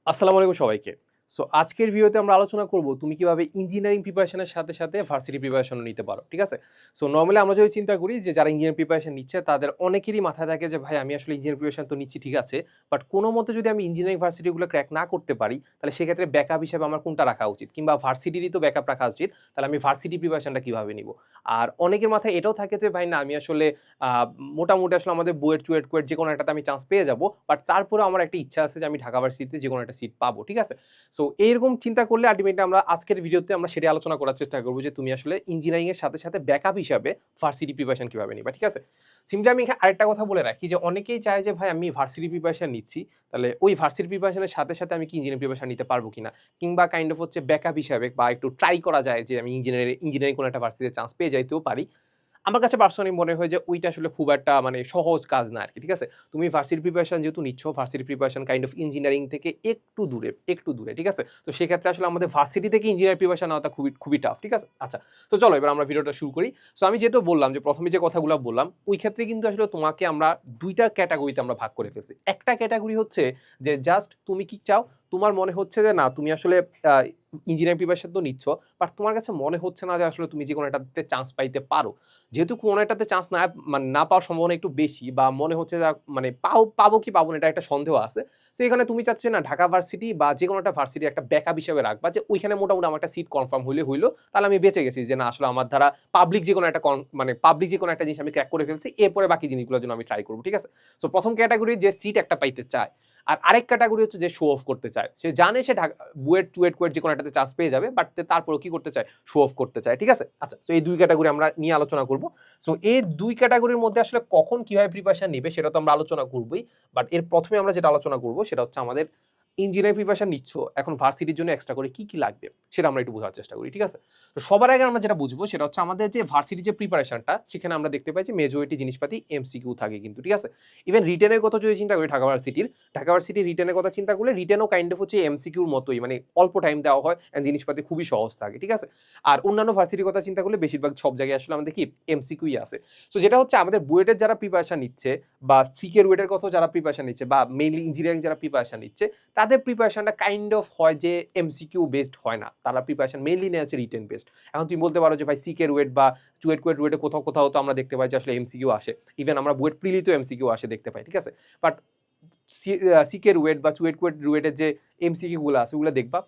আসসালামু আলাইকুম সবাইকে। সো আজকের ভিডিওতে আমরা আলোচনা করব তুমি কিভাবে ইঞ্জিনিয়ারিং প্রিপারেশনের সাথে সাথে ভার্সিটি প্রিপারেশনও নিতে পারো। ঠিক আছে? সো নরমালি আমরা যদি চিন্তা করি যে যারা ইঞ্জিনিয়ারিং প্রিপারেশন নিচ্ছে তাদের অনেকেরই মাথায় থাকে যে ভাই আমি আসলে ইঞ্জিনিয়ারিং প্রিপারেশন তো নিচ্ছি ঠিক আছে। বাট কোনমতে যদি আমি ইঞ্জিনিয়ারিং ভার্সিটিগুলো ক্র্যাক না করতে পারি তাহলে সেক্ষেত্রে ব্যাকআপ হিসেবে আমার কোনটা রাখা উচিত? কিংবা ভার্সিটিরই তো ব্যাকআপ রাখা উচিত। তাহলে আমি ভার্সিটি প্রিপারেশনটা কিভাবে নিব? আর অনেকের মাথায় এটাও থাকে যে ভাই না আমি আসলে আ মোটামুটি আসলে আমাদের বুয়েট, চুয়েট, কুয়েট যেকোনো একটাতে আমি চান্স পেয়ে যাব। বাট তারপরেও আমার একটা ইচ্ছা আছে যে আমি ঢাকা ভার্সিটিতে যেকোনো একটা সিট পাবো। ঠিক আছে? সো এইরকম চিন্তা করলে আল্টিমেটলি আমরা আজকের ভিডিওতে আমরা সেটাই আলোচনা করার চেষ্টা করব যে তুমি আসলে ইঞ্জিনিয়ারিং এর সাথে সাথে ব্যাকআপ হিসাবে ভার্সিটি প্রিপারেশন কিভাবে নিবা। ঠিক আছে? সিম্পলি আমি এখানে আরেকটা কথা বলে রাখি যে অনেকেই চায় যে ভাই আমি ভার্সিটি প্রিপারেশন নিচ্ছি। তাহলে ওই ভার্সিটি প্রিপারেশনের সাথে সাথে আমি কি ইঞ্জিনিয়ারিং প্রিপারেশন নিতে পারবো কিনা? কিংবা কাইন্ড অফ হচ্ছে ব্যাকআপ হিসাবে বা একটু ট্রাই করা যায় যে আমি ইঞ্জিনিয়ারিং কোনো একটা ভার্সিটিতে চান্স পেয়ে যাইতেও পারি। আমার কাছে পার্সোনালি মনে হয় যে ওইটা আসলে খুব একটা মানে সহজ কাজ না আরকি। ঠিক আছে? তুমি ভার্সিটি প্রিপারেশন যেহেতু নিচ্ছ, varsity preparation kind of engineering থেকে একটু দূরে। ঠিক আছে? তো সেক্ষেত্রে আসলে আমাদের ভার্সিটি থেকে ইঞ্জিনিয়ারিং প্রিপারেশন নেওয়াটা খুবই টাফ। ঠিক আছে? আচ্ছা। তো চলো এবার আমরা ভিডিওটা শুরু করি। সো আমি যেহেতু বললাম যে ১ম এ যে কথাগুলা বললাম, ওই ক্ষেত্রে কিন্তু আসলে তোমাকে আমরা ২ টা ক্যাটেগরিতে আমরা ভাগ করে ফেলছি। একটা ক্যাটেগরি হচ্ছে যে জাস্ট তুমি কি চাও? তোমার মনে হচ্ছে যে না তুমি আসলে আ ইঞ্জিনিয়ারিং প্রিপারেশন তো নিচ্ছ। বাট তোমার কাছে মনে হচ্ছে না যে আসলে তুমি যেকোনো একটাতে চান্স পাইতে পারো। যেহেতু কোনো একটাতে চান্স মানে না পাওয়ার সম্ভাবনা একটু বেশি বা মনে হচ্ছে যে মানে পাবো কি পাবো না এটা একটা সন্দেহ আছে। সো এখানে তুমি চাচ্ছ না ঢাকা ভার্সিটি বা যেকোনো একটা ভার্সিটি একটা ব্যাকআপ হিসেবে রাখবা যে ওইখানে মোটামুটি আমার একটা সিট কনফার্ম হইলো তাহলে আমি বেঁচে গেছি যে না আসলে আমার দ্বারা পাবলিক যেকোনো একটা জিনিস আমি ক্র্যাক করে ফেলছি। এরপরে বাকি জিনিসগুলোর জন্য আমি ট্রাই করব। ঠিক আছে? সো ১ম ক্যাটেগরি যে সিট একটা পাইতে চায়। আর আরেক ক্যাটেগরি হচ্ছে যে শো অফ করতে চায়। সে জানে সে বুয়েট, চুয়েট, কুয়েট যেকোনো একটাতে চান্স পেয়ে যাবে। বাট তারপরেও কি করতে চায়? শো অফ করতে চায়। ঠিক আছে? আচ্ছা। সো এই ২ ক্যাটেগরি আমরা নিয়ে আলোচনা করব। সো এই ২ ক্যাটেগরির মধ্যে আসলে কখন কিভাবে প্রিপারেশন নিবে সেটা তো আমরা আলোচনা করবই। বাট এর ১ম এ আমরা যেটা আলোচনা করব সেটা হচ্ছে আমাদের ইঞ্জিনিয়ারিং প্রিপারেশন নিচ্ছ, এখন ভার্সিটির জন্য এক্সট্রা করে কি লাগবে? সেটা আমরা একটু বোঝার চেষ্টা করি। ঠিক আছে? তো সবার আগে আমরা যেটা বুঝবো সেটা হচ্ছে আমাদের যে ভার্সিটির যে প্রিপারেশনটা সেখানে আমরা দেখতে পাই যে মেজরিটি জিনিসপাতি এমসিকিউ থাকে কিন্তু। ঠিক আছে? ইভেন রিটেনের কথা যদি চিন্তা করি ঢাকা ভার্সিটির রিটেনের কথা চিন্তা করলে রিটেনও কাইন্ড অফ হচ্ছে এমসিকিউর মতোই মানে অল্প টাইম দেওয়া হয় এন্ড জিনিসপাতি খুবই সহজ থাকে। ঠিক আছে? আর অন্যান্য ভার্সিটির কথা চিন্তা করলে বেশিরভাগ সব জায়গায় আসলে আমাদের কি এমসিকিউই আছে। সো যেটা হচ্ছে আমাদের বুয়েটের যারা প্রিপারেশন নিচ্ছে বা সিকে রুয়েটের কথাও যারা প্রিপারেশন নিচ্ছে বা মেইনলি ইঞ্জিনিয়ারিং যারা প্রিপারেশন নিচ্ছে তাদের প্রিপারেশনটা কাইন্ড অফ হয় যে এমসিকিউ বেসড হয় না। তারা প্রিপারেশন মেইনলি নেয় হচ্ছে রিটেন বেসড। এখন তুমি বলতে পারো যে ভাই সিকে রুয়েট বা চুয়েট কুয়েট রুয়েটে কোথাও তো আমরা দেখতে পাই যে আসলে এমসিকিউ আসে। ইভেন আমরা বুয়েট প্রিলিতেও এমসিকিউ আসে দেখতে পাই। ঠিক আছে? বাট সিকে রুয়েট বা চুয়েট কুয়েট রুয়েটের যে এমসিকিউ গুলো আছে ওগুলা দেখবা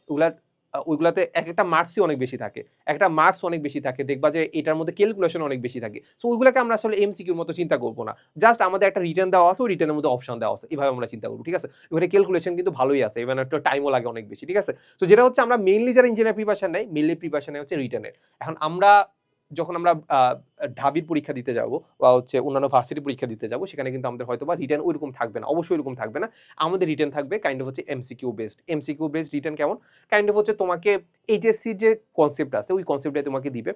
ওইগুলাতে একেকটা মার্কসই অনেক বেশি থাকে। একটা মার্কস অনেক বেশি থাকে। দেখবা যে এটার মধ্যে ক্যালকুলেশন অনেক বেশি থাকে। সো ওইগুলাকে আমরা আসলে এমসিকিউর মতো চিন্তা করব না। জাস্ট আমাদের একটা রিটেন দেওয়া আছে, ওই রিটেনের মধ্যে অপশন দেওয়া আছে। এভাবে আমরা চিন্তা করব। ঠিক আছে? ওখানে ক্যালকুলেশন কিন্তু ভালোই আছে। ইভেন একটু টাইমও লাগে অনেক বেশি। ঠিক আছে? সো যেটা হচ্ছে আমরা মেইনলি যারা ইঞ্জিনিয়ার প্রিপারেশন নেই, মেইনলি প্রিপারেশন নেয় হচ্ছে রিটেনের। এখন আমরা যখন আমরা ঢাবির পরীক্ষা দিতে যাব বা হচ্ছে অন্যান্য ভার্সিটি পরীক্ষা দিতে যাব সেখানে কিন্তু আমাদের হয়তোবা রিটেন ঐরকম থাকবে না। অবশ্যই ওইরকম থাকবে না। আমাদের রিটেন থাকবে কাইন্ড অফ হচ্ছে MCQ based. MCQ based written কেমন? কাইন্ড অফ হচ্ছে তোমাকে এইচএসসির যে কনসেপ্ট আছে ওই কনসেপ্টটাই তোমাকে দিবে।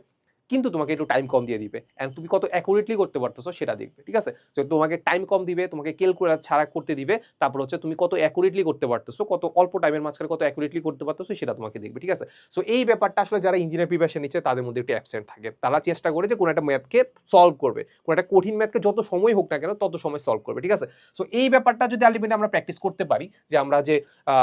কিন্তু তোমাকে একটু টাইম কম দিয়ে দিবে। অ্যান্ড তুমি কত অ্যাকুরেটলি করতে পারতেছো সেটা দেখবে। ঠিক আছে? সো তোমাকে টাইম কম দিবে, তোমাকে ক্যালকুলেটর ছাড়া করতে দিবে। তারপর হচ্ছে তুমি কত অ্যাকুরেটলি করতে পারতেছো, কত অল্প টাইমের মাঝখানে কত অ্যাকুরেটলি করতে পারতেছো সেটা তোমাকে দেখবে। ঠিক আছে? সো এই ব্যাপারটা আসলে যারা ইঞ্জিনিয়ার প্রিপারেশন নিচ্ছে তাদের মধ্যে একটু অ্যাবসেন্ট থাকে। তারা চেষ্টা করে যে কোনো একটা ম্যাথকে সলভ করবে। কোনো একটা কঠিন ম্যাথকে যত সময় হোক না কেন তত সময় সলভ করবে। ঠিক আছে? সো এই ব্যাপারটা যদি আল্টিমেটলি আমরা প্র্যাকটিস করতে পারি যে আমরা যে আ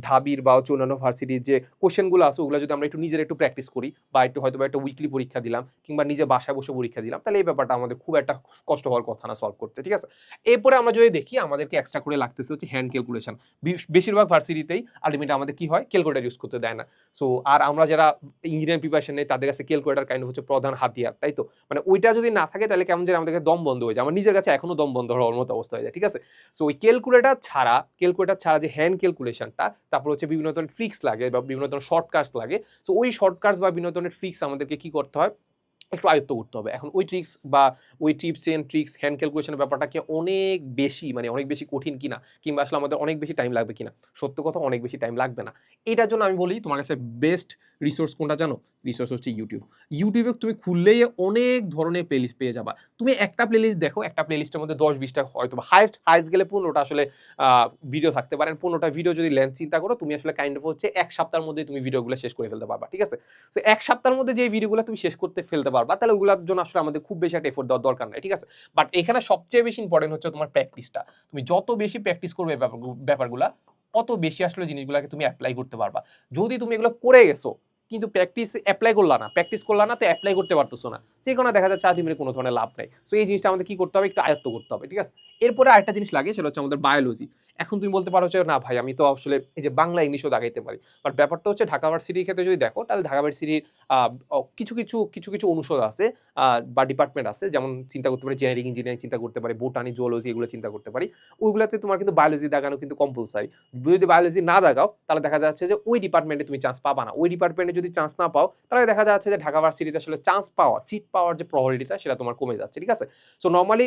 ঢাবির বা হচ্ছে অন্যান্য ভার্সিটির যে কোয়েশ্চেন গুলো আছে ওগুলো যদি আমরা একটু নিজেরা একটু প্র্যাকটিস করি বা একটু হয়তোবা একটা উইকলি পরীক্ষা দিলাম কিংবা নিজে বাসায় বসে পরীক্ষা দিলাম তাহলে এই ব্যাপারটা আমাদের খুব একটা কষ্ট হওয়ার কথা না সলভ করতে। ঠিক আছে? এরপরে আমরা যদি দেখি আমাদেরকে এক্সট্রা করে লাগতেছে হচ্ছে হ্যান্ড ক্যালকুলেশন। বেশিরভাগ ভার্সিটিতেই আল্টিমেটলি আমাদের কি হয় ক্যালকুলেটর ইউজ করতে দেয় না। সো আর আমরা যারা ইঞ্জিনিয়ারিং প্রিপারেশন নেই তাদের কাছে ক্যালকুলেটর কাইন্ড হচ্ছে প্রধান হাতিয়ার, তাই তো? মানে ওইটা যদি না থাকে তাহলে কেমন যেন আমাদের দম বন্ধ হয়ে যায়। আমার নিজের কাছে এখনো দম বন্ধ হওয়ার মতো অবস্থা হয়ে যায়। ঠিক আছে? সো ওই ক্যালকুলেটর ছাড়া যে হ্যান্ড ক্যালকুলেশনটা তারপর হচ্ছে বিভিন্ন ধরনের ট্রিক্স লাগে বা বিভিন্ন ধরনের শর্টকাটস লাগে। সো ওই শর্টকাটস বা বিভিন্ন ধরনের ট্রিক্স আমাদেরকে কি করতে হয় একটু আয়ত্ত করতে হবে। এখন ওই ট্রিক্স বা ওই টিপস এন্ড ট্রিক্স হ্যান্ড ক্যালকুলেশনের ব্যাপারটা কি অনেক বেশি মানে অনেক বেশি কঠিন কিনা কিংবা আসলে আমাদের অনেক বেশি টাইম লাগবে কিনা? সত্য কথা অনেক বেশি টাইম লাগবে না। এটার জন্য আমি বলি তোমার কাছে বেস্ট রিসোর্স কোনটা জানো? রিসোর্স হচ্ছে YouTube। YouTube এ তুমি খুললেই অনেক ধরনের প্লেলিস্ট পেয়ে যাবা। তুমি একটা প্লেলিস্ট দেখো, একটা প্লেলিস্টের মধ্যে ১০-২০ টা হয়তোবা হাইয়েস্ট গেলে ১৫ টা আসলে আ ভিডিও থাকতে পারে। ১৫ টা ভিডিও যদি লেন্থ চিন্তা করো তুমি আসলে কাইন্ড অফ হচ্ছে ১ সপ্তাহের মধ্যেই তুমি ভিডিওগুলো শেষ করে ফেলতে পারবা। ঠিক আছে? সো ১ সপ্তাহের মধ্যে যে ভিডিওগুলো তুমি শেষ করতে ফেলতে পারবা তাহলে ওগুলোর জন্য আসলে আমাদের খুব বেশি একটা এফোর্ট দেওয়ার দরকার নাই। ঠিক আছে? বাট এখানে সবচেয়ে বেশি ইম্পোর্টেন্ট হচ্ছে তোমার প্র্যাকটিসটা। তুমি যত বেশি প্র্যাকটিস করবে ব্যাপারগুলা অত বেশি আসলে জিনিসগুলোকে তুমি অ্যাপ্লাই করতে পারবা। যদি তুমি এগুলো করে গেছো কিন্তু প্র্যাকটিস অ্যাপ্লাই করলা না তো অ্যাপ্লাই করতে পারতেছো না, যে কোনো দেখা যাচ্ছে আলটিমেটলি কোনো ধরনের লাভ নাই। সো এই জিনিসটা আমাদের কি করতে হবে, একটু আয়ত্ত করতে হবে, ঠিক আছে। এরপরে আরেকটা জিনিস লাগে, সেটা হচ্ছে আমাদের বায়োলজি। এখন তুমি বলতে পারো যে না ভাই আমি তো আসলে এই যে বাংলা ইংলিশও দাগাইতে পারি, বাট ব্যাপারটা হচ্ছে ঢাকা ভার্সিটির ক্ষেত্রে যদি দেখো তাহলে ঢাকা ভার্সিটির কিছু অনুষদ আছে বা ডিপার্টমেন্ট আছে, যেমন চিন্তা করতে পারি জেনেটিক ইঞ্জিনিয়ারিং, চিন্তা করতে পারি বোটানি, জুওলজি, এগুলো চিন্তা করতে পারি। ওইগুলোতে তোমার কিন্তু বায়োলজি দাগানো কিন্তু কম্পালসারি। যদি বায়োলজি না দাগাও তাহলে দেখা যাচ্ছে যে ওই ডিপার্টমেন্টে তুমি চান্স পাবা না। ওই ডিপার্টমেন্টে যদি চান্স না পাও তাহলে দেখা যাচ্ছে যে ঢাকা ভার্সিটিতে আসলে চান্স পাওয়া, সিট পাওয়ার যে প্রবাবিলিটিটা সেটা তোমার কমে যাচ্ছে, ঠিক আছে। সো নর্মালি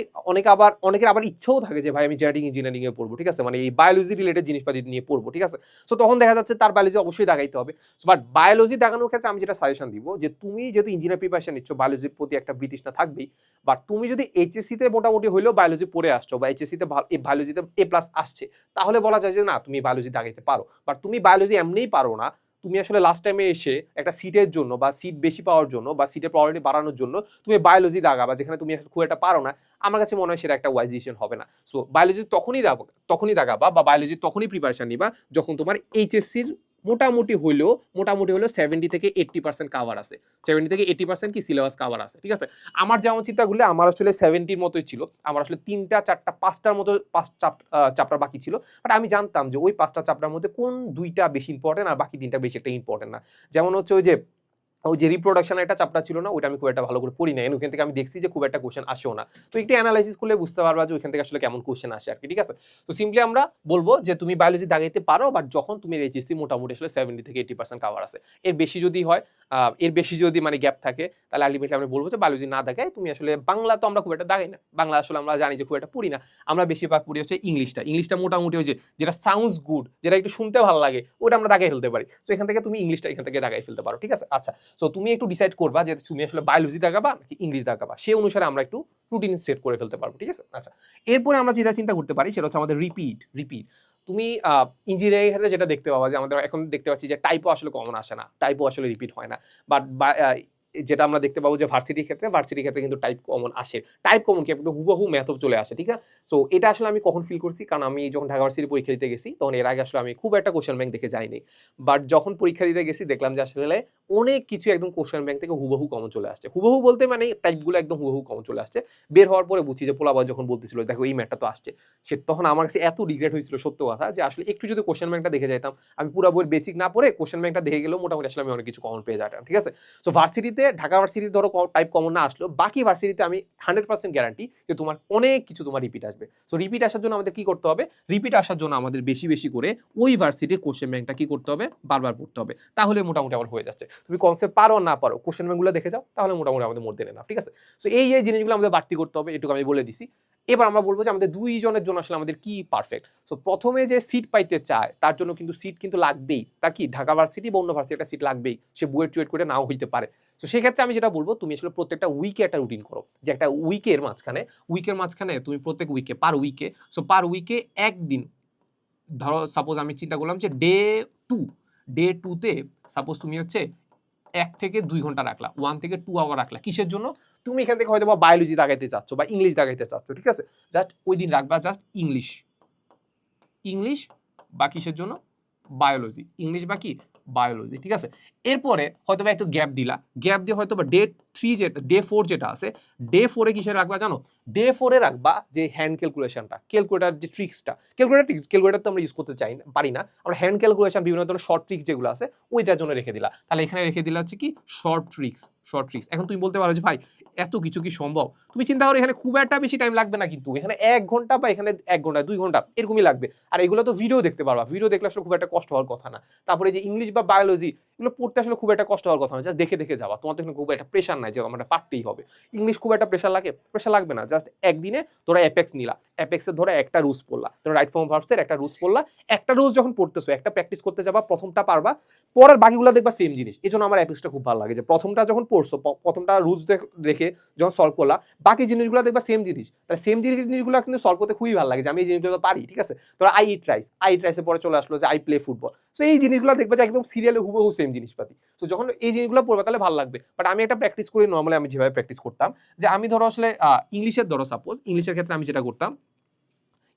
অনেকের আবার ইচ্ছেও থাকে যে ভাই আমি জেনেটিক ইঞ্জিনিয়ারিং এ পড়বো, ঠিক আছে, মানে এই বায়োলজি রিলেটেড জিনিসপাতি নিয়ে পড়বো, ঠিক আছে। সো তখন দেখা যাচ্ছে তার বায়োলজি অবশ্যই দাগাইতে হবে। বাট বায়োলজি দাগানোর ক্ষেত্রে আমি যেটা সাজেশন দিব যে তুমি যেহেতু ইঞ্জিনিয়ার প্রিপারেশন নিচ্ছ, বায়োলজির প্রতি একটা বিতৃষ্ণা থাকবেই। বাট তুমি যদি এইচএসসি তে মোটামুটি হইলেও বায়োলজি পড়ে আসছো বা এইচএসসি তে বায়োলজিতে A+ আসছে, তাহলে বলা যায় যে না তুমি বায়োলজি দাগাইতে পারো। বাট তুমি বায়োলজি এমনিই পারো না, তুমি আসলে লাস্ট টাইমে এসে একটা সিটের জন্য বা সিট বেশি পাওয়ার জন্য বা সিটের প্রবাবিলিটি বাড়ানোর জন্য তুমি বায়োলজি দাগাবা, যেখানে তুমি খুব একটা পারো না। আমার কাছে মনে হয় সেটা একটা ওয়াইজ ডিসিশন হবে না। সো বায়োলজি তখনই দাগাবা বা বায়োলজি তখনই প্রিপারেশন নিবা যখন তোমার এইচএসসির মোটামুটি হলেও 70 থেকে 80% কাভার আছে। 70 থেকে 80% কি সিলেবাস কাভার আছে, ঠিক আছে। আমার যেমন চিন্তা করলে আমার আসলে 70-র মতোই ছিল। আমার আসলে 3টা 4টা 5টার মতো 5 চ্যাপ্টার বাকি ছিল। বাট আমি জানতাম যে ওই 5টা চ্যাপ্টারের মধ্যে কোন 2টা বেশি ইম্পর্টেন্ট আর বাকি 3টা বেশি একটা ইম্পর্টেন্ট না। যেমন হচ্ছে ওই যে রিপ্রোডাকশন একটা চ্যাপ্টার ছিল না, ওইটা আমি খুব একটা ভালো করে পড়ি নাই। ওইখান থেকে আমি দেখছি যে খুব একটা কোশ্চেন আসেও না। তো একটু অ্যানালাইসিস করলে বুঝতে পারবা যে ওইখান থেকে আসলে কেমন কোশ্চেন আসে আর কি, ঠিক আছে। তো সিম্পলি আমরা বলবো যে তুমি বায়োলজি দাগাইতে পারো, বাট যখন তুমি এইচএসসি মোটামুটি আসলে 70 থেকে 80% কাভার আছে। এর বেশি যদি মানে গ্যাপ থাকে তাহলে আলটিমেটলি আমরা বলবো যে বায়োলজি না দাগাই তুমি আসলে, বাংলা তো আমরা খুব একটা দাগাই না, বাংলা আসলে আমরা জানি যে খুব একটা পড়ি না। আমরা বেশিরভাগ পড়ি হচ্ছে ইংলিশটা মোটামুটি ওই যে যেটা সাউন্ডস গুড, যেটা একটু শুনতে ভালো লাগে, ওটা আমরা দাগাই ফেলতে পারি। সো এখান থেকে তুমি ইংলিশটা এখান থেকে দাগাই ফেলতে পারো, ঠিক আছে। আচ্ছা, সো তুমি একটু ডিসাইড করবা যে তুমি আসলে বায়োলজি দাগাবা নাকি ইংলিশ দাগাবা, সেই অনুসারে আমরা একটু রুটিন সেট করে ফেলতে পারবো, ঠিক আছে। আচ্ছা, এরপরে আমরা যেটা চিন্তা করতে পারি সেটা হচ্ছে আমাদের রিপিট। তুমি ইঞ্জিনিয়ারিং ক্ষেত্রে যেটা দেখতে পাবা যে আমাদের এখন দেখতে পাচ্ছি যে টাইপও আসলে কমন আসে না, টাইপও আসলে রিপিট হয় না। বাট যেটা আমরা দেখতে পাবো যে ভার্সিটির ক্ষেত্রে কিন্তু টাইপ কমন আসে। টাইপ কমন কি একদম হুবহু ম্যাথও চলে আসে, ঠিক আছে। সো এটা আসলে আমি কখন ফিল করছি, কারণ আমি যখন ঢাকা ভার্সিটি পরীক্ষা দিতে গেছি তখন এর আগে আসলে আমি খুব একটা কোশ্চেন ব্যাংক দেখে যাইনি। বাট যখন পরীক্ষা দিতে গেছি দেখলাম যে আসলে অনেক কিছু একদম কোশ্চেন ব্যাংক থেকে হুবহু কমন চলে আসছে। হুবহু বলতে মানে টাইপগুলো একদম হুবহু কমন চলে আসছে। বের হওয়ার পরে বুঝছি যে পোলাপান যখন বলতেছিল দেখো এই ম্যাথটা তো আসছে, সে তখন আমার কাছে এত রিগ্রেট হয়েছিল সত্য কথা, যে আসলে একটু যদি কোশ্চেন ব্যাংকটা দেখে যাইতাম, আমি পুরো বইয়ের বেসিক না পড়ে কোশ্চেন ব্যাংকটা দেখে গেলেও মোটামুটি আসলে আমি অনেক কিছু কমন পেয়ে যেতাম, ঠিক আছে। সো ভার্সিটিতে ঢাকা ভার্সিটি ধরো টাইপ কমন না আসলো, বাকি ভার্সিটিতে আমি 100% গ্যারান্টি যে তোমার অনেক কিছু তোমার রিপিট আসবে। সো রিপিট আসার জন্য আমাদের কি করতে হবে, রিপিট আসার জন্য আমাদের বেশি বেশি করে ওই ভার্সিটির কোশ্চেন ব্যাংকটা কি করতে হবে, বারবার পড়তে হবে, তাহলে মোটামুটি আমার হয়ে যাচ্ছে। তুমি কনসেপ্ট পারো না পারো কোশ্চেন ব্যাংকগুলো দেখে যাও, তাহলে মোটামুটি আমাদের মোর দেন এনাফ, ঠিক আছে। সো এই জিনিসগুলো আমাদের বাড়তি করতে হবে, এটুকু আমি বলে দিছি। এবার আমরা বলবো যে আমাদের দুইজনের জন্য আসলে আমাদের কি পারফেক্ট। সো প্রথমে যে সিট পাইতে চায় তার জন্য কিন্তু সিট কিন্তু লাগবেই, তার কি ঢাকা ভার্সিটি বা অন্য ভার্সিটি একটা সিট লাগবেই, সে বুয়েট টুয়েট করে নাও হইতে পারে। তো সেক্ষেত্রে আমি যেটা বলবো তুমি আসলে প্রত্যেকটা উইকে একটা রুটিন করো, যে একটা উইকের মাঝখানে তুমি প্রত্যেক উইকে পার উইকে একদিন, ধরো সাপোজ আমি চিন্তা করলাম যে ডে টুতে সাপোজ তুমি হচ্ছে 1 থেকে 2 ঘন্টা রাখলা, 1 থেকে 2 আওয়ার রাখলা, কিসের জন্য, তুমি এখান থেকে হয়তো বা বায়োলজি দাগাইতে চাচ্ছ বা ইংলিশ দাগাইতে চাচ্ছ, ঠিক আছে। জাস্ট ওই দিন রাখবা জাস্ট ইংলিশ বা কিসের জন্য, ইংলিশ বা কি বায়োলজি, ঠিক আছে। এরপরে হয়তো বা একটু গ্যাপ দিয়ে হয়তো বা ডে 4 যেটা আছে, ডে 4-এ কিসে রাখবা জানো, ডে 4-এ রাখবা যে হ্যান্ড ক্যালকুলেটর যে ক্যালকুলেটর তো আমরা ইউজ করতে পারি না, আমরা হ্যান্ড ক্যালকুলেশন বিভিন্ন ধরনের শর্ট ট্রিক্স যেগুলো আছে ওইটার জন্য রেখে দিলা। তাহলে এখানে রেখে দিলা হচ্ছে কি শর্ট ট্রিক্স। এখন তুমি বলতে পারো যে ভাই এত কিছু কি সম্ভব, তুমি চিন্তা করো এখানে খুব একটা বেশি টাইম লাগবে না, কিন্তু এখানে 1 ঘন্টা বা এখানে 1 ঘন্টা 2 ঘন্টা এরকমই লাগবে। আর এগুলো তো ভিডিও দেখতে পারবা, ভিডিও দেখলে আসলে খুব একটা কষ্ট হওয়ার কথা না। তারপরে যে ইংলিশ বা বায়োলজি এগুলো পড়তে আসলে খুব একটা কষ্ট হওয়ার কথা না, জাস্ট দেখে দেখে যাওয়া, তোমার তো এখানে খুব একটা প্রেশার নাই যে আমরা পারতেই হবে। ইংলিশ খুব একটা প্রেশার লাগবে না, জাস্ট একদিনে তোরা অ্যাপেক্স নিলা, অ্যাপেক্সের ধরে একটা রুলস পড়লা, তোরা রাইট ফর্ম ভার্বসের একটা রুলস পড়লা, একটা রুলস যখন পড়তেছো একটা প্র্যাকটিস করতে যাবা, প্রথমটা পারবা, পরের বাকিগুলো দেখবা সেম জিনিস। এই জন্য আমার অ্যাপেক্সটা খুব ভালো লাগে, যে প্রথমটা যখন পড়ছো প্রথমটা রুলস দেখে যখন সলভ করলা, বাকি জিনিসগুলো দেখবা সেম জিনিস, তাহলে সেম জিনিসগুলো কিন্তু সলভ করতে খুবই ভালো লাগে, যে আমি এই জিনিসগুলো পারি, ঠিক আছে। তোরা আই ইট রাইসের পরে চলে আসলো যে আই প্লে ফুটবল। সো এই জিনিসগুলো দেখবা যে একদম সিরিয়ালে হুবহু সেম জিনিসপাতি। সো যখন এই জিনিসগুলো পড়বে তাহলে ভালো লাগবে। বাট আমি একটা প্র্যাকটিস করি, নর্মালি আমি যেভাবে প্র্যাকটিস করতাম, যে আমি ধরো আসলে ইংলিশের ক্ষেত্রে আমি যেটা করতাম,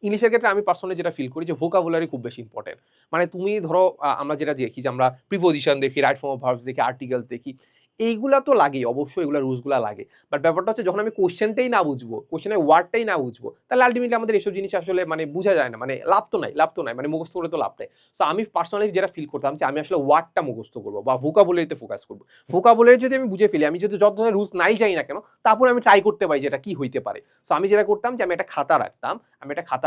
ইংলিশের ক্ষেত্রে আমি পার্সোনালি যেটা ফিল করি যে ভোকাবুলারি খুব বেশি ইম্পর্টেন্ট। মানে তুমি ধরো আমরা যেটা দেখি যে আমরা প্রিপোজিশন দেখি, রাইট ফর্ম অফ ভার্বস দেখি, আর্টিকেলস দেখি। এইগুলা তো লাগেই, অবশ্যই এগুলা রুলসগুলা লাগে। বাট ব্যাপারটা হচ্ছে যখন আমি কোয়েশ্চেনটাই না বুঝবো, কোয়েশ্চেনের ওয়ার্ডটাই না বুঝবো, তাহলে আল্টিমেটলি আমাদের এসব জিনিস আসলে মানে বুঝা যায় না। মানে লাভ তো নাই, লাভ তো নাই। মানে মুখস্থ করে তো লাভ নাই। সো আমি পার্সোনালি যেটা ফিল করতাম যে আমি আসলে ওয়ার্ডটা মুখস্থ করবো বা ভোকাবুলারিতে ফোকাস করবো। ভোকাবুলারি যদি আমি বুঝে ফেলি, আমি যদি যত ধরনের রুলস নাই যাই না কেন, তারপরে আমি ট্রাই করতে পারি যে এটা কি হইতে পারে। সো আমি যেটা করতাম যে আমি একটা খাতা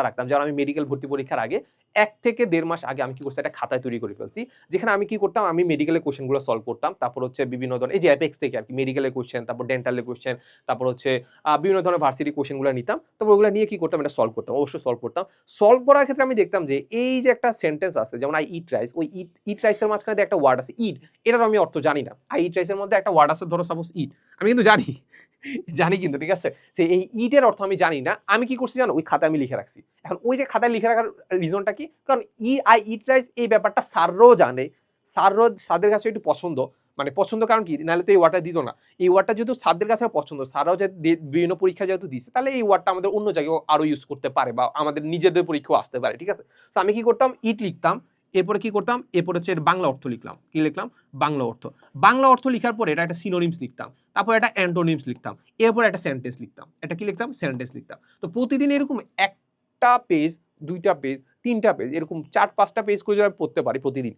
রাখতাম, যেমন আমি মেডিকেল ভর্তি পরীক্ষার আগে ১ থেকে ১.৫ মাস আগে আমি কি করছি, একটা খাতায় তৈরি করে ফেলছি। যেখানে আমি কি করতাম, আমি মেডিকেলের কোয়েশ্চেনগুলো সলভ করতাম। তারপর হচ্ছে বিভিন্ন ধরনের এই যে অ্যাপেক্স থেকে আরকি মেডিকেলের কোয়েশ্চেন, তারপর ডেন্টালের কোয়েশ্চেন, তারপর হচ্ছে বিভিন্ন ধরনের ভার্সিটি কোয়েশ্চেনগুলো নিতাম। তারপর ওগুলো নিয়ে কি করতাম, এটা সলভ করতাম। অবশ্যই সলভ করতাম। সলভ করার ক্ষেত্রে আমি দেখতাম যে এই যে একটা সেন্টেন্স আছে, যেমন আই ইট রাইস, ওই ইট রাইসের মাঝখানে যে একটা ওয়ার্ড আছে ইট, এটার আমি অর্থ জানি না। আই ইট রাইসের মধ্যে একটা ওয়ার্ড আছে ধরো সাপোজ ইট, আমি কিন্তু জানি কিন্তু, ঠিক আছে? যে এই ইটের অর্থ আমি জানি না। আমি কি করছি জানো? ওই খাতায় আমি লিখে রাখছি। এখন ওই যে খাতায় লিখে রাখার রিজনটা কি? কারণ আই ইট রাইস এই ব্যাপারটা স্যাররাও জানে। স্যারদের কাছে একটু পছন্দ। মানে পছন্দ কারণ কি? নাহলে তো এই ওয়ার্ডটা দিত না। এই ওয়ার্ডটা যেহেতু স্যারদের কাছে পছন্দ, স্যাররাও যে বিভিন্ন পরীক্ষা যেহেতু দিছে, তাহলে এই ওয়ার্ডটা আমাদের অন্য জায়গায়ও আরো ইউজ করতে পারে বা আমাদের নিজেদের পরীক্ষাও আসতে পারে, ঠিক আছে? সো আমি কি করতাম? ইট লিখতাম। এরপরে কি করতাম? এরপর হচ্ছে এর বাংলা অর্থ লিখলাম। কি লিখলাম? বাংলা অর্থ। বাংলা অর্থ লিখার পরে এটা একটা সিনোনিমস লিখতাম। তারপর একটা অ্যান্টোনিমস লিখতাম। এরপর একটা সেন্টেন্স লিখতাম। এটা কি লিখতাম? সেন্টেন্স লিখতাম। তো প্রতিদিন এরকম ১টা পেজ, ২টা পেজ, ৩টা পেজ, এরকম ৪-৫টা পেজ করে যদি আমি পড়তে পারি প্রতিদিন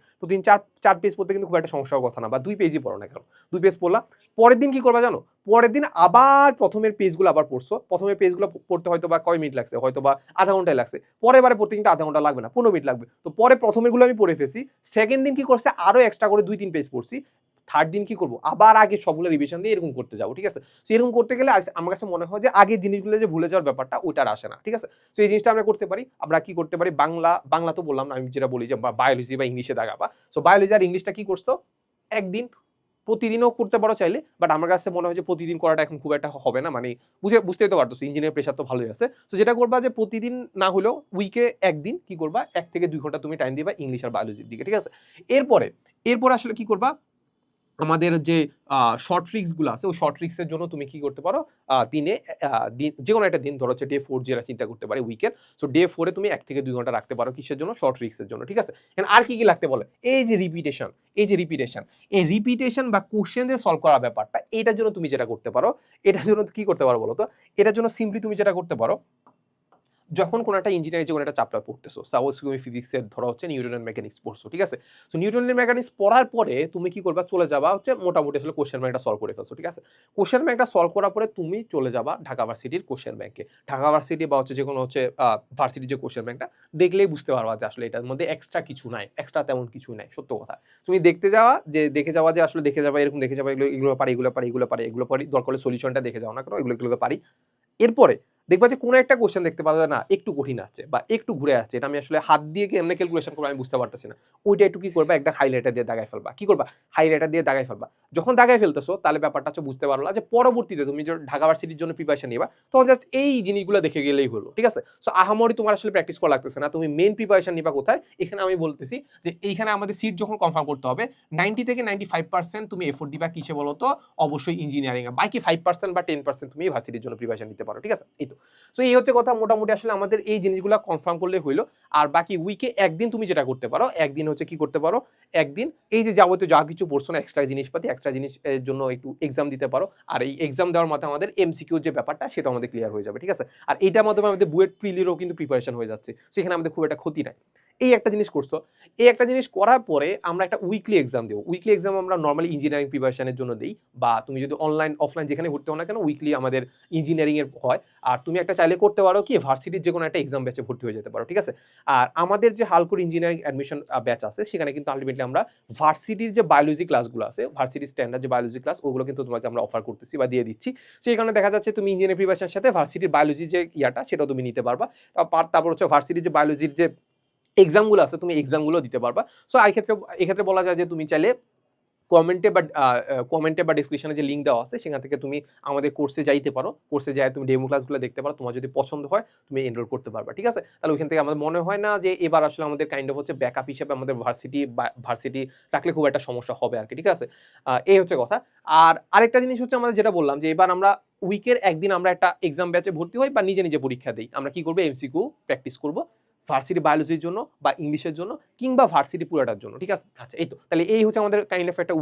৪ পেজ পড়তে কিন্তু খুব একটা সমস্যার কথা না, বা ২ পেজই পড়ো না কেন। ২ পেজ পড়লাম। পরের দিন কি করবা জানো? পরের দিন আবার প্রথমের পেজগুলো আবার পড়ছো। প্রথমের পেজগুলো পড়তে হয়তো বা কয় মিনিট লাগছে? হয়তো বা আধা ঘন্টায় লাগছে। পরের বারে পড়তে কিন্তু আধা ঘন্টা লাগবে না, ১৫ মিনিট লাগবে। তো পরে প্রথমেরগুলো আমি পড়ে ফেলছি। সেকেন্ড দিন কি করছে? আরো এক্সট্রা করে ২-৩ পেজ পড়ছি। থার্ড দিন কি করব? আবার আগে সবগুলো রিভিশন দিয়ে এরকম করতে যাবো, ঠিক আছে? সো এরকম করতে গেলে আমার কাছে মনে হয় যে আগের জিনিসগুলো যে ভুলে যাওয়ার ব্যাপারটা ওইটা আর আসে না, ঠিক আছে? সো এই জিনিসটা আমরা করতে পারি। আমরা কি করতে পারি? বাংলা তো বললাম না, আমি যেটা বলি যে বায়োলজি বা ইংলিশে দাগাবা। সো বায়োলজি আর ইংলিশটা কি করছো? একদিন, প্রতিদিনও করতে পারো চাইলে। বাট আমার কাছে মনে হয় যে প্রতিদিন করাটা এখন খুব একটা হবে না। মানে বুঝতেই তো পারতেছো ইঞ্জিনিয়ার প্রেশার তো ভালোই আছে। সো যেটা করবা যে প্রতিদিন না হলেও উইকে ১ দিন কি করবা? ১ থেকে ২ ঘন্টা তুমি টাইম দিবা ইংলিশ আর বায়োলজির দিকে, ঠিক আছে? এরপরে আসলে কি করবা? আমাদের যে শর্ট ট্রিক্স গুলো আছে, ওই শর্ট ট্রিক্স এর জন্য তুমি কি করতে পারো? দিনে যেকোনো একটা দিন, ধরো হচ্ছে ডে 4 যেটা চিন্তা করতে পারি উইকের। সো ডে 4 এ তুমি ১ থেকে ২ ঘন্টা রাখতে পারো কিসের জন্য? শর্ট ট্রিক্স এর জন্য, ঠিক আছে? আর কি লাগতে বলে? এই রিপিটেশন বা কোশ্চেন দিয়ে সলভ করার ব্যাপারটা, এটার জন্য তুমি যেটা করতে পারো, এটার জন্য কি করতে পারো বলো তো? এটার জন্য সিম্পলি তুমি যেটা করতে পারো, যখন কোনো একটা ইঞ্জিনিয়ারিং যে কোনো একটা চ্যাপ্টার পড়তেছো, সাপোজ তুমি ফিজিক্সের ধরো হচ্ছে নিউটনের মেকানিক্স পড়ছো, ঠিক আছে? সো নিউটনের মেকানিক্স পড়ার পরে তুমি কি করবা? চলে যাবা হচ্ছে মোটামুটি আসলে কোশ্চেন ব্যাংকটা সলভ করে ফেলছো, ঠিক আছে? কোশ্চেন ব্যাংকটা সলভ করার পরে তুমি চলে যাবা ঢাকা ভার্সিটির কোশ্চেন ব্যাংকে। ঢাকা ভার্সিটি বা হচ্ছে যেকোনো হচ্ছে ভার্সিটির যে কোশ্চেন ব্যাংকটা, দেখলেই বুঝতে পারবা যে আসলে এটার মধ্যে এক্সট্রা কিছু নাই, এক্সট্রা তেমন কিছু নাই, সত্য কথা। তুমি দেখে যাওয়া যে আসলে দেখে যাবা, এরকম দেখে যাবা এগুলো পারি, দরকার হলে সলিউশনটা দেখে যাও না কেন, এগুলো পারি। এরপরে দেখবা যে কোনো একটা কোশ্চেন দেখতে পাবে না একটু কঠিন আছে বা একটু ঘুরে আসছে, এটা আমি আসলে হাত দিয়ে কেমনে ক্যালকুলেশন করবো আমি বুঝতে পারতেছি না। ওইটা একটু কি করবা? একটা হাইলাইটার দিয়ে দাগায় ফেলবা। কি করবা? হাইলাইটার দিয়ে দাগায় ফেলবা। যখন দাগায় ফেলতেছো তাহলে ব্যাপারটা হচ্ছে বুঝতে পারলা যে পরবর্তীতে তুমি যে ঢাকা ভার্সিটির জন্য প্রিপারেশন নিবা, তখন জাস্ট এই জিনিসগুলো দেখে গেলেই হলো, ঠিক আছে? সো আহামরি তোমার আসলে প্র্যাকটিস করা লাগতেছে না। তুমি মেইন প্রিপারেশন নিবা কোথায়? এখানে আমি বলতেছি যে এইখানে আমাদের সিট যখন কনফার্ম করতে হবে, 90 থেকে 95% তুমি এফোর্ট দিবা কিসে বলো তো? অবশ্যই ইঞ্জিনিয়ারিং এ। বাকি 5% বা 10% তুমি ভার্সিটির জন্য প্রিপারেশন নিতে পারো, ঠিক আছে? এই তো। সো এই হচ্ছে কথা, মোটামুটি আসলে আমাদের এই জিনিসগুলো কনফার্ম করলে হইলো। আর বাকি উইকে একদিন তুমি যেটা করতে পারো, একদিন হচ্ছে কি করতে পারো? একদিন এই যে যাবতীয় যা কিছু পড়ছো না, এক্সট্রা জিনিস এর জন্য একটু এক্সাম দিতে পারো। আর এই এক্সাম দেওয়ার মাধ্যমে আমাদের এমসিকিউ যে ব্যাপারটা সেটা আমাদের ক্লিয়ার হয়ে যাবে, ঠিক আছে? আর এইটার মাধ্যমে আমাদের বুয়েট প্রিলিরও কিন্তু প্রিপারেশন হয়ে যাচ্ছে। সেখানে আমাদের খুব একটা ক্ষতি নাই। এই একটা জিনিস করছো। এই একটা জিনিস করার পরে আমরা একটা উইকলি এক্সাম দেবো। উইকলি এক্সাম আমরা নরমালি ইঞ্জিনিয়ারিং প্রিপারেশনের জন্য দেই, বা তুমি যদি অনলাইন অফলাইন যেখানে ভর্তি হও না কেন, উইকলি আমাদের ইঞ্জিনিয়ারিং এর হয়। আর তুমি একটা চাইলে করতে পারো কি, ভার্সিটির যে কোনো একটা এক্সাম ব্যাচে ভর্তি হয়ে যেতে পারো, ঠিক আছে? আর আমাদের যে হালকুর ইঞ্জিনিয়ারিং অ্যাডমিশন ব্যাচ আছে, সেখানে কিন্তু আলটিমেটলি আমরা ভার্সিটির যে বায়োলজি ক্লাসগুলো আছে, ভার্সিটির স্ট্যান্ডার্ড যে বায়োলজি ক্লাস, ওগুলো কিন্তু তোমাকে আমরা অফার করতেছি বা দিয়ে দিচ্ছি। সেই কারণে দেখা যাচ্ছে তুমি ইঞ্জিনিয়ারিং প্রিপারেশনের সাথে ভার্সিটির বায়োলজি যে ইয়াটা, সেটাও তুমি নিতে পারবা। তারপর হচ্ছে ভার্সিটির যে বায়োলজির যে এক্সামগুলো আছে, তুমি এক্সামগুলো দিতে পারবা। সো এক্ষেত্রে বলা যায় যে তুমি চাইলে কমেন্টে বা ডিসক্রিপশনে যে লিঙ্ক দেওয়া আছে সেখান থেকে তুমি আমাদের কোর্সে যাইতে পারো, কোর্সে যাই তুমি ডেমো ক্লাসগুলো দেখতে পারো, তোমার যদি পছন্দ হয় তুমি এনরোল করতে পারবা, ঠিক আছে? তাহলে ওইখান থেকে আমাদের মনে হয় না যে এবার আসলে আমাদের কাইন্ড অফ হচ্ছে ব্যাকআপ হিসেবে আমাদের ভার্সিটি রাখলে খুব একটা সমস্যা হবে আর কি, ঠিক আছে? এই হচ্ছে কথা। আর আরেকটা জিনিস হচ্ছে আমাদের যেটা বললাম যে এবার আমরা উইকের একদিন আমরা একটা এক্সাম ব্যাচে ভর্তি হই বা নিজে নিজে পরীক্ষা দিই। আমরা কি করবো, এমসিকিউ প্র্যাকটিস করবো ভার্সিটি বায়োলজির জন্য বা ইংলিশের জন্য কিংবা ভার্সিটি পুরাটার জন্য, ঠিক আছে? আচ্ছা, এই তো তাহলে এই হচ্ছে আমাদের কাইন্ড অফ একটা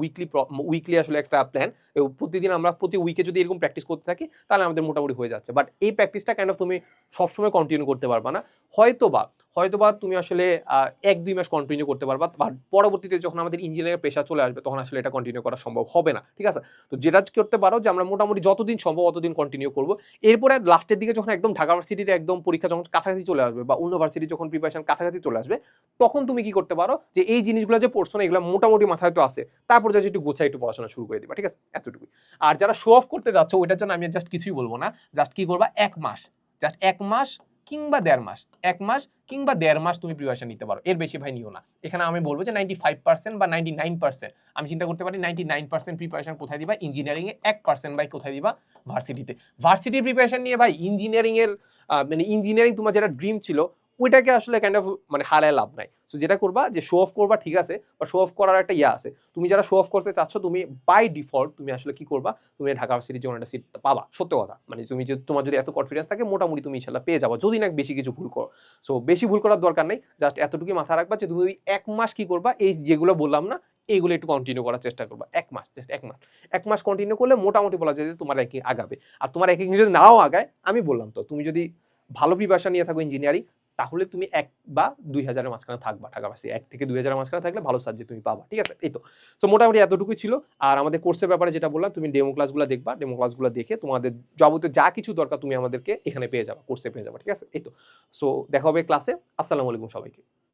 উইকলি আসলে একটা প্ল্যান। প্রতিদিন আমরা প্রতি উইকে যদি এরকম প্র্যাকটিস করতে থাকি তাহলে আমাদের মোটামুটি হয়ে যাচ্ছে। বাট এই প্র্যাকটিসটা কাইন্ড অফ তুমি সবসময় কন্টিনিউ করতে পারবা না। হয়তোবা তুমি আসলে 1-2 মাস কন্টিনিউ করতে পারবা, বাট পরবর্তীতে যখন আমাদের ইঞ্জিনিয়ারিং পেশা চলে আসবে তখন আসলে এটা কন্টিনিউ করা সম্ভব হবে না, ঠিক আছে? তো যেটা করতে পারো যে আমরা মোটামুটি যতদিন সম্ভব অতদিন কন্টিনিউ করবো। এরপরে লাস্টের দিকে যখন একদম ঢাকা ভার্সিটির একদম পরীক্ষা যখন কাছাকাছি চলে আসবে বা অন্য ভার্সিটি যখন প্রিপারেশন কাছাকাছি চলে আসবে, তখন তুমি কি করতে পারো যে এই জিনিসগুলো যে পড়ছো না এগুলো মোটামুটি মাথায় তো আছে, তারপর যা একটু গোছায় একটু পড়াশোনা শুরু করে দিবা, ঠিক আছে? এতটুকুই। আর যারা শো অফ করতে যাচ্ছ ওইটার জন্য আমি জাস্ট কিছুই বলবো না, জাস্ট কি করবা, 1 মাস, জাস্ট 1 মাস কিংবা 1.5 মাস, 1 মাস কিংবা 1.5 মাস তুমি প্রিপারেশন নিতে পারো, এর বেশি ভাই নিও না। এখানে আমি বলবো যে 95% বা 99%, আমি চিন্তা করতে পারি 99% প্রিপারেশন কোথায় দিবা, ইঞ্জিনিয়ারিং এ 1% ভাই কোথায় দিবা, ভার্সিটিতে। ভার্সিটি প্রিপারেশন নিয়ে ভাই ইঞ্জিনিয়ারিং এর মানে ইঞ্জিনিয়ারিং তোমার যেটা ড্রিম ছিল ওইটাকে আসলে কাইন্ড অফ মানে হারায় লাভ নাই। সো যেটা করবা যে শো অফ করবা, ঠিক আছে, বা শো অফ করার একটা ইয়ে আছে। তুমি যারা শো অফ করতে চাচ্ছ তুমি বাই ডিফল্ট তুমি আসলে কি করবা, তুমি ঢাকা ভার্সিটির জন্য একটা সিট পাবা, সত্য কথা। মানে তুমি যদি তোমার যদি এত কনফিডেন্স থাকে মোটামুটি তুমি ইনশাল্লাহ পেয়ে যাবা, যদি না বেশি কিছু ভুল করো। সো বেশি ভুল করার দরকার নেই, জাস্ট এতটুকুই মাথা রাখবা যে তুমি ওই 1 মাস কি করবা, এই যেগুলো বললাম না এইগুলো একটু কন্টিনিউ করার চেষ্টা করবা। 1 মাস, জাস্ট 1 মাস, 1 মাস কন্টিনিউ করলে মোটামুটি বলা যায় যে তোমার র্যাঙ্কিং আগাবে। আর তোমার র্যাঙ্কিং যদি নাও আগায়, আমি বললাম তো তুমি যদি ভালো প্রিপারেশন নিয়ে থাকো ইঞ্জিনিয়ারিং, তাহলে তুমি 1 বা 2,000-এর মাঝখানে থাকবা, ঢাকা ভার্সিটি 1 থেকে 2,000-এর মাঝখানে থাকলে ভালো সাবজেক্ট তুমি পাবা, ঠিক আছে? এই তো। সো মোটামুটি এতটুকুই ছিল। আর আমাদের কোর্সের ব্যাপারে যেটা বললাম, তুমি ডেমো ক্লাসগুলো দেখবা, ডেমো ক্লাসগুলো দেখে তোমাদের যাবতীয় যা কিছু দরকার তুমি আমাদেরকে এখানে পেয়ে যাবা, কোর্সে পেয়ে যাবা, ঠিক আছে? এই তো। সো দেখা হবে ক্লাসে। আসসালামু আলাইকুম সবাইকে।